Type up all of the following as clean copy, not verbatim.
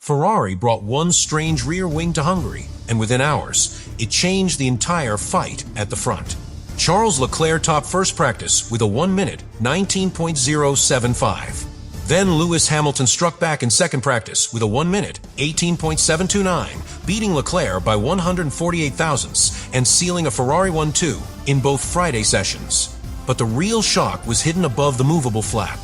Ferrari brought one strange rear wing to Hungary, and within hours, it changed the entire fight at the front. Charles Leclerc topped first practice with a 1-minute 19.075. Then Lewis Hamilton struck back in second practice with a 1-minute 18.729, beating Leclerc by 148 thousandths and sealing a Ferrari 1-2 in both Friday sessions. But the real shock was hidden above the movable flap.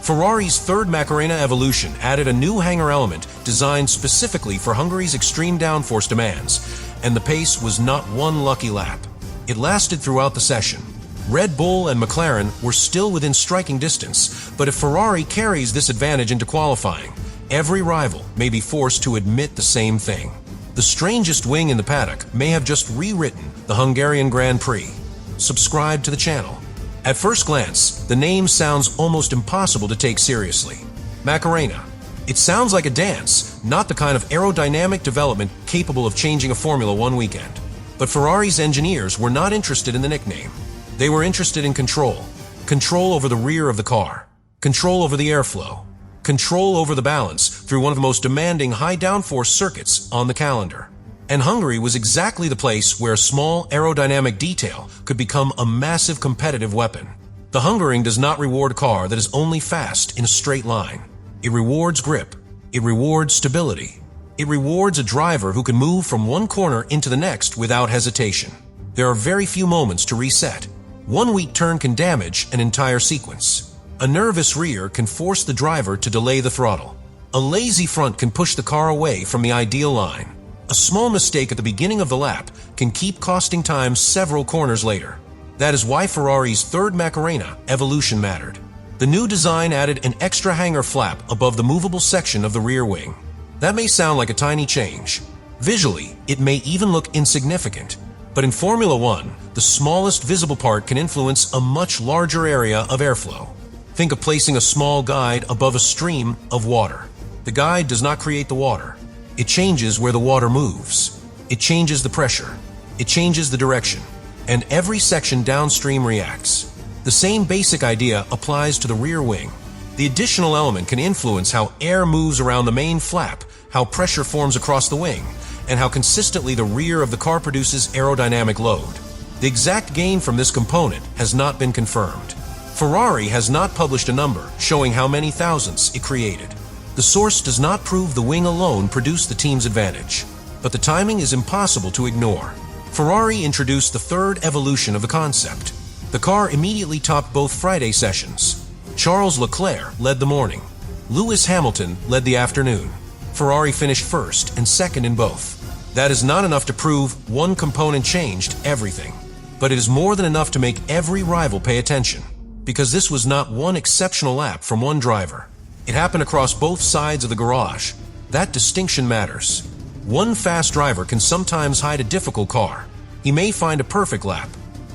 Ferrari's third Macarena Evolution added a new hanger element designed specifically for Hungary's extreme downforce demands, and the pace was not one lucky lap. It lasted throughout the session. Red Bull and McLaren were still within striking distance, but if Ferrari carries this advantage into qualifying, every rival may be forced to admit the same thing. The strangest wing in the paddock may have just rewritten the Hungarian Grand Prix. Subscribe to the channel. At first glance, the name sounds almost impossible to take seriously. Macarena. It sounds like a dance, not the kind of aerodynamic development capable of changing a Formula One weekend. But Ferrari's engineers were not interested in the nickname. They were interested in control. Control over the rear of the car. Control over the airflow. Control over the balance through one of the most demanding high-downforce circuits on the calendar. And Hungary was exactly the place where a small aerodynamic detail could become a massive competitive weapon. The Hungaroring does not reward a car that is only fast in a straight line. It rewards grip. It rewards stability. It rewards a driver who can move from one corner into the next without hesitation. There are very few moments to reset. One weak turn can damage an entire sequence. A nervous rear can force the driver to delay the throttle. A lazy front can push the car away from the ideal line. A small mistake at the beginning of the lap can keep costing time several corners later. That is why Ferrari's third Macarena Evolution mattered. The new design added an extra hanger flap above the movable section of the rear wing. That may sound like a tiny change. Visually, it may even look insignificant. But in Formula One, the smallest visible part can influence a much larger area of airflow. Think of placing a small guide above a stream of water. The guide does not create the water. It changes where the water moves. It changes the pressure. It changes the direction. And every section downstream reacts. The same basic idea applies to the rear wing. The additional element can influence how air moves around the main flap, how pressure forms across the wing, and how consistently the rear of the car produces aerodynamic load. The exact gain from this component has not been confirmed. Ferrari has not published a number showing how many thousandths it created. The source does not prove the wing alone produced the team's advantage, but the timing is impossible to ignore. Ferrari introduced the third evolution of the concept. The car immediately topped both Friday sessions. Charles Leclerc led the morning. Lewis Hamilton led the afternoon. Ferrari finished first and second in both. That is not enough to prove one component changed everything, but it is more than enough to make every rival pay attention, because this was not one exceptional lap from one driver. It happened across both sides of the garage. That distinction matters. One fast driver can sometimes hide a difficult car. He may find a perfect lap.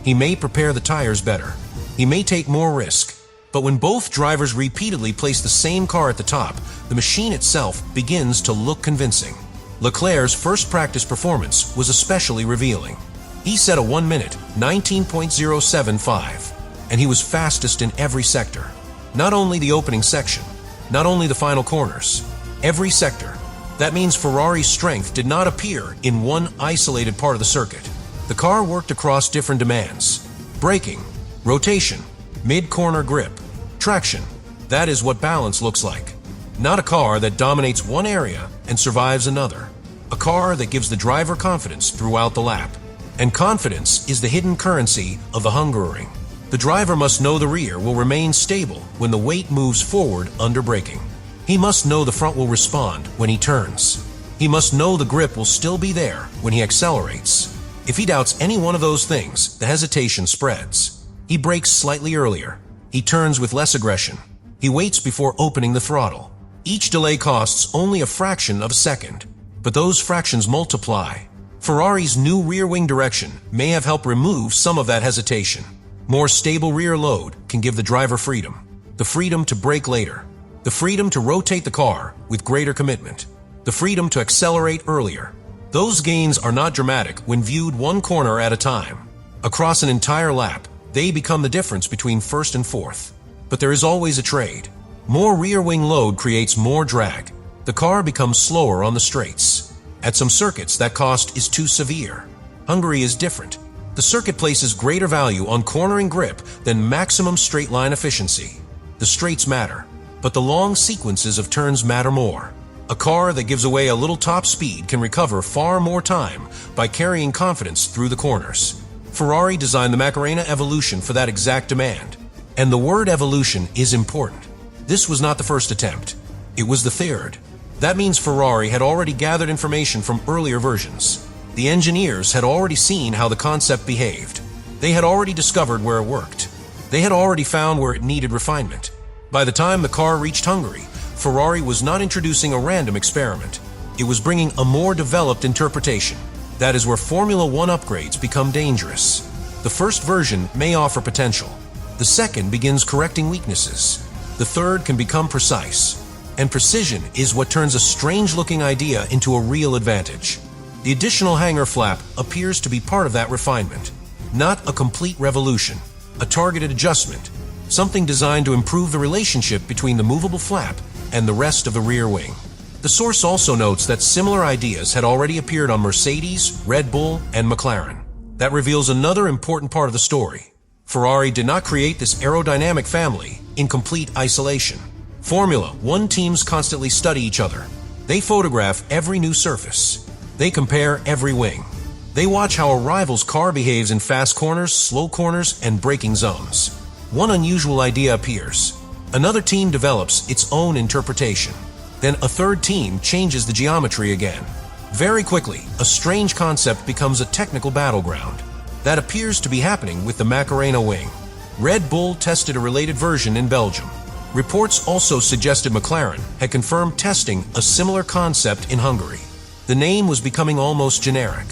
He may prepare the tires better. He may take more risk. But when both drivers repeatedly place the same car at the top, the machine itself begins to look convincing. Leclerc's first practice performance was especially revealing. He set a 1-minute 19.075, and he was fastest in every sector. Not only the opening section, not only the final corners, every sector. That means Ferrari's strength did not appear in one isolated part of the circuit. The car worked across different demands: braking, rotation, mid-corner grip, traction. That is what balance looks like. Not a car that dominates one area and survives another. A car that gives the driver confidence throughout the lap. And confidence is the hidden currency of the Hungaroring. The driver must know the rear will remain stable when the weight moves forward under braking. He must know the front will respond when he turns. He must know the grip will still be there when he accelerates. If he doubts any one of those things, the hesitation spreads. He brakes slightly earlier. He turns with less aggression. He waits before opening the throttle. Each delay costs only a fraction of a second, but those fractions multiply. Ferrari's new rear wing direction may have helped remove some of that hesitation. More stable rear load can give the driver freedom. The freedom to brake later. The freedom to rotate the car with greater commitment. The freedom to accelerate earlier. Those gains are not dramatic when viewed one corner at a time. Across an entire lap, they become the difference between first and fourth. But there is always a trade. More rear wing load creates more drag. The car becomes slower on the straights. At some circuits, that cost is too severe. Hungary is different. The circuit places greater value on cornering grip than maximum straight line efficiency. The straights matter, but the long sequences of turns matter more. A car that gives away a little top speed can recover far more time by carrying confidence through the corners. Ferrari designed the Macarena Evolution for that exact demand. And the word evolution is important. This was not the first attempt. It was the third. That means Ferrari had already gathered information from earlier versions. The engineers had already seen how the concept behaved. They had already discovered where it worked. They had already found where it needed refinement. By the time the car reached Hungary, Ferrari was not introducing a random experiment. It was bringing a more developed interpretation. That is where Formula One upgrades become dangerous. The first version may offer potential. The second begins correcting weaknesses. The third can become precise. And precision is what turns a strange-looking idea into a real advantage. The additional hanger flap appears to be part of that refinement. Not a complete revolution, a targeted adjustment, something designed to improve the relationship between the movable flap and the rest of the rear wing. The source also notes that similar ideas had already appeared on Mercedes, Red Bull, and McLaren. That reveals another important part of the story. Ferrari did not create this aerodynamic family in complete isolation. Formula One teams constantly study each other. They photograph every new surface. They compare every wing. They watch how a rival's car behaves in fast corners, slow corners, and braking zones. One unusual idea appears. Another team develops its own interpretation. Then a third team changes the geometry again. Very quickly, a strange concept becomes a technical battleground. That appears to be happening with the Macarena wing. Red Bull tested a related version in Belgium. Reports also suggested McLaren had confirmed testing a similar concept in Hungary. The name was becoming almost generic.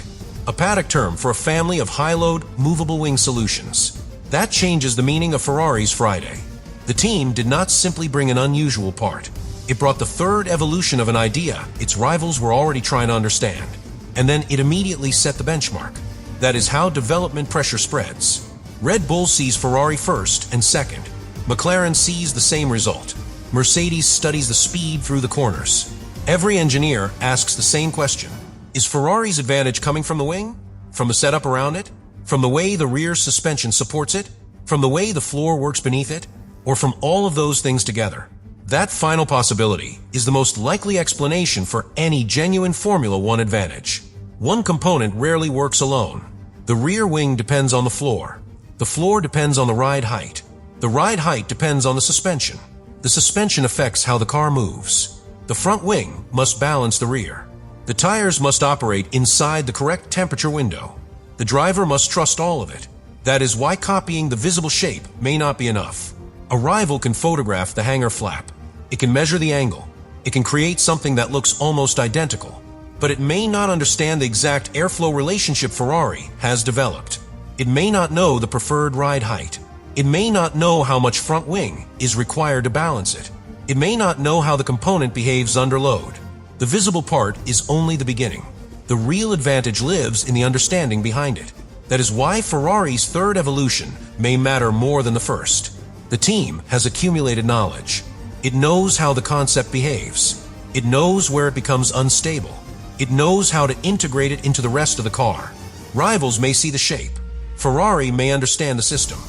A paddock term for a family of high-load, movable wing solutions. That changes the meaning of Ferrari's Friday. The team did not simply bring an unusual part. It brought the third evolution of an idea its rivals were already trying to understand. And then it immediately set the benchmark. That is how development pressure spreads. Red Bull sees Ferrari first and second. McLaren sees the same result. Mercedes studies the speed through the corners. Every engineer asks the same question. Is Ferrari's advantage coming from the wing? From the setup around it? From the way the rear suspension supports it? From the way the floor works beneath it? Or from all of those things together? That final possibility is the most likely explanation for any genuine Formula One advantage. One component rarely works alone. The rear wing depends on the floor. The floor depends on the ride height. The ride height depends on the suspension. The suspension affects how the car moves. The front wing must balance the rear. The tires must operate inside the correct temperature window. The driver must trust all of it. That is why copying the visible shape may not be enough. A rival can photograph the hanger flap. It can measure the angle. It can create something that looks almost identical. But it may not understand the exact airflow relationship Ferrari has developed. It may not know the preferred ride height. It may not know how much front wing is required to balance it. It may not know how the component behaves under load. The visible part is only the beginning. The real advantage lives in the understanding behind it. That is why Ferrari's third evolution may matter more than the first. The team has accumulated knowledge. It knows how the concept behaves. It knows where it becomes unstable. It knows how to integrate it into the rest of the car. Rivals may see the shape. Ferrari may understand the system.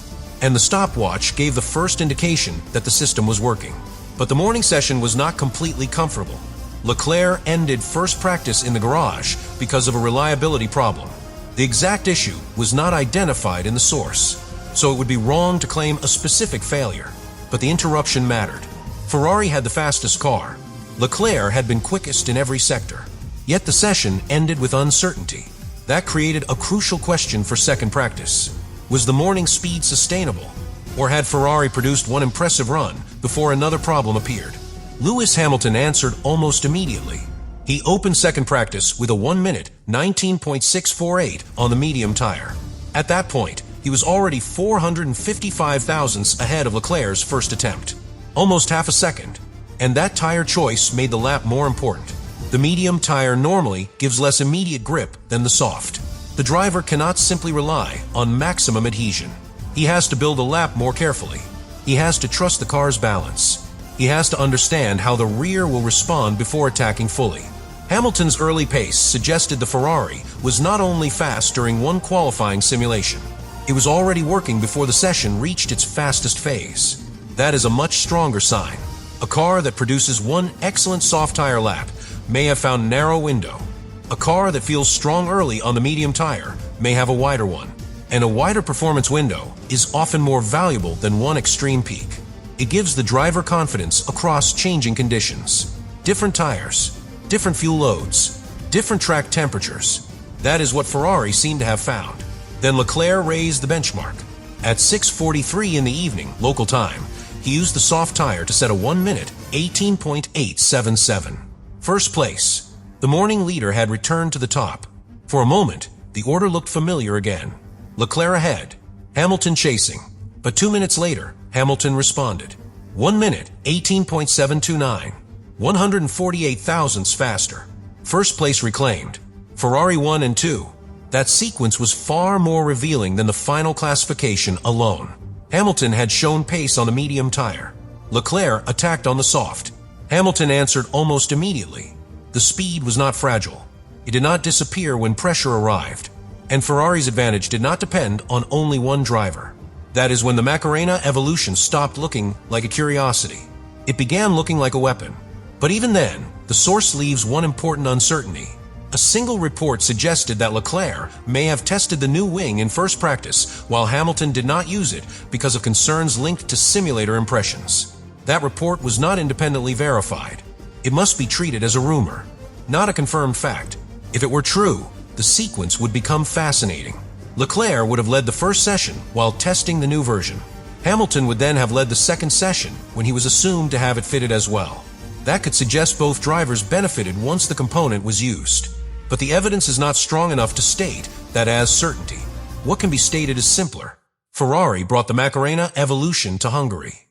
And the stopwatch gave the first indication that the system was working. But the morning session was not completely comfortable. Leclerc ended first practice in the garage because of a reliability problem. The exact issue was not identified in the source, so it would be wrong to claim a specific failure. But the interruption mattered. Ferrari had the fastest car. Leclerc had been quickest in every sector. Yet the session ended with uncertainty. That created a crucial question for second practice. Was the morning speed sustainable? Or had Ferrari produced one impressive run before another problem appeared? Lewis Hamilton answered almost immediately. He opened second practice with a 1 minute, 19.648 on the medium tire. At that point, he was already 455 thousandths ahead of Leclerc's first attempt. Almost half a second. And that tire choice made the lap more important. The medium tire normally gives less immediate grip than the soft. The driver cannot simply rely on maximum adhesion. He has to build a lap more carefully. He has to trust the car's balance. He has to understand how the rear will respond before attacking fully. Hamilton's early pace suggested the Ferrari was not only fast during one qualifying simulation, it was already working before the session reached its fastest phase. That is a much stronger sign. A car that produces one excellent soft tire lap may have found narrow window. A car that feels strong early on the medium tire may have a wider one. And a wider performance window is often more valuable than one extreme peak. It gives the driver confidence across changing conditions. Different tires, different fuel loads, different track temperatures. That is what Ferrari seemed to have found. Then Leclerc raised the benchmark. At 6:43 in the evening, local time, he used the soft tire to set a 1 minute 18.877. First place. The morning leader had returned to the top. For a moment, the order looked familiar again. Leclerc ahead, Hamilton chasing. But 2 minutes later, Hamilton responded. 1 minute 18.729. 148 thousandths faster. First place reclaimed. Ferrari 1 and 2. That sequence was far more revealing than the final classification alone. Hamilton had shown pace on the medium tire. Leclerc attacked on the soft. Hamilton answered almost immediately. The speed was not fragile. It did not disappear when pressure arrived. And Ferrari's advantage did not depend on only one driver. That is when the Macarena evolution stopped looking like a curiosity. It began looking like a weapon. But even then, the source leaves one important uncertainty. A single report suggested that Leclerc may have tested the new wing in first practice, while Hamilton did not use it because of concerns linked to simulator impressions. That report was not independently verified. It must be treated as a rumor, not a confirmed fact. If it were true, the sequence would become fascinating. Leclerc would have led the first session while testing the new version. Hamilton would then have led the second session when he was assumed to have it fitted as well. That could suggest both drivers benefited once the component was used. But the evidence is not strong enough to state that as certainty. What can be stated is simpler. Ferrari brought the Macarena evolution to Hungary.